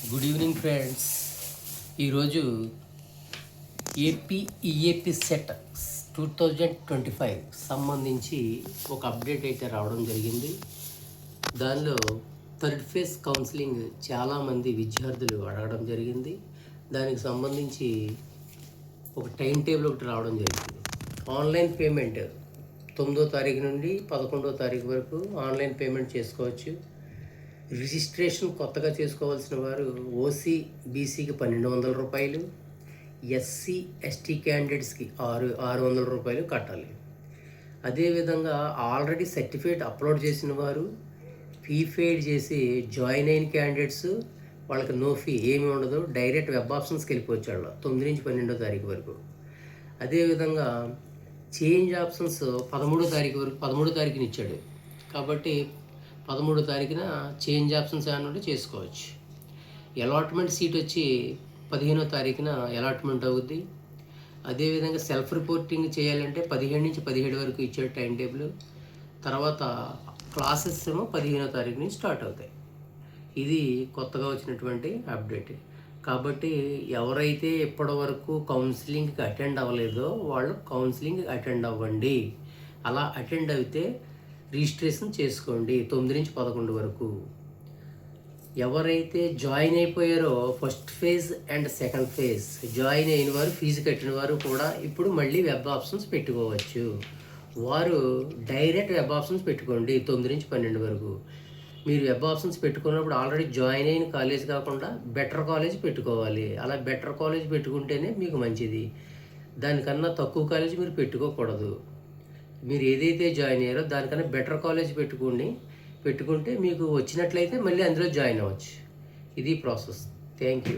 Good evening friends. ఈరోజు AP EAP set 2025 సంబంధించి ఒక అప్డేట్ అయితే రావడం జరిగింది. దానిలో థర్డ్ ఫేజ్ కౌన్సిలింగ్ చాలామంది విద్యార్థులు అడగడం జరిగింది. దానికి సంబంధించి ఒక టైం టేబుల్ ఒకటి రావడం జరిగింది. ఆన్లైన్ పేమెంట్ 9వ తారీఖు నుండి 11వ తారీఖు వరకు ఆన్లైన్ పేమెంట్ చేసుకోవచ్చు. రిజిస్ట్రేషన్ కొత్తగా చేసుకోవాల్సిన వారు ఓసీ బీసీకి 1200 రూపాయలు, ఎస్సీ ఎస్టీ క్యాండిడేట్స్కి 600 రూపాయలు కట్టాలి. అదేవిధంగా ఆల్రెడీ సర్టిఫికేట్ అప్లోడ్ చేసిన వారు ఫీ పెయిడ్ చేసి జాయిన్ అయిన క్యాండిడేట్స్ వాళ్ళకి నో ఫీ ఏమి ఉండదు, డైరెక్ట్ వెబ్ ఆప్షన్స్కి వెళ్ళిపోవచ్చు. వాళ్ళ 9 నుంచి 12వ తారీఖు వరకు. అదేవిధంగా చేంజ్ ఆప్షన్స్ 13వ తారీఖు వరకు 13వ తారీఖుని ఇచ్చాడు కాబట్టి 13వ తారీఖున చేంజ్ ఆప్షన్స్ ఏమన్నా చేసుకోవచ్చు. అలాట్మెంట్ సీట్ వచ్చి 15వ తారీఖున అలాట్మెంట్ అవుద్ది. అదేవిధంగా సెల్ఫ్ రిపోర్టింగ్ చేయాలంటే 15 నుంచి 17 వరకు ఇచ్చాడు టైం టేబుల్. తర్వాత క్లాసెస్ ఏమో 15వ తారీఖు నుంచి స్టార్ట్ అవుతాయి. ఇది కొత్తగా వచ్చినటువంటి అప్డేట్. కాబట్టి ఎవరైతే ఇప్పటి వరకు కౌన్సిలింగ్కి అటెండ్ అవ్వలేదో వాళ్ళు కౌన్సిలింగ్ అటెండ్ అవ్వండి. అలా అటెండ్ అయితే రిజిస్ట్రేషన్ చేసుకోండి 9 నుంచి 11 వరకు. ఎవరైతే జాయిన్ అయిపోయారో first phase and second phase join అయిన వారు ఫీజు కట్టిన వారు కూడా ఇప్పుడు మళ్ళీ వెబ్ ఆప్షన్స్ పెట్టుకోవచ్చు. వారు డైరెక్ట్ వెబ్ ఆప్షన్స్ పెట్టుకోండి 9 నుంచి 12 వరకు. మీరు వెబ్ ఆప్షన్స్ పెట్టుకున్నప్పుడు ఆల్రెడీ జాయిన్ అయిన కాలేజ్ కాకుండా బెటర్ కాలేజ్ పెట్టుకోవాలి. అలా బెటర్ కాలేజ్ పెట్టుకుంటేనే మీకు మంచిది. దానికన్నా తక్కువ కాలేజ్ మీరు పెట్టుకోకూడదు. మీరు ఏదైతే జాయిన్ అయ్యారో దానికన్నా బెటర్ కాలేజ్ పెట్టుకుంటే మీకు వచ్చినట్లయితే మళ్ళీ అందులో జాయిన్ అవ్వచ్చు. ఇది ప్రాసెస్. Thank you.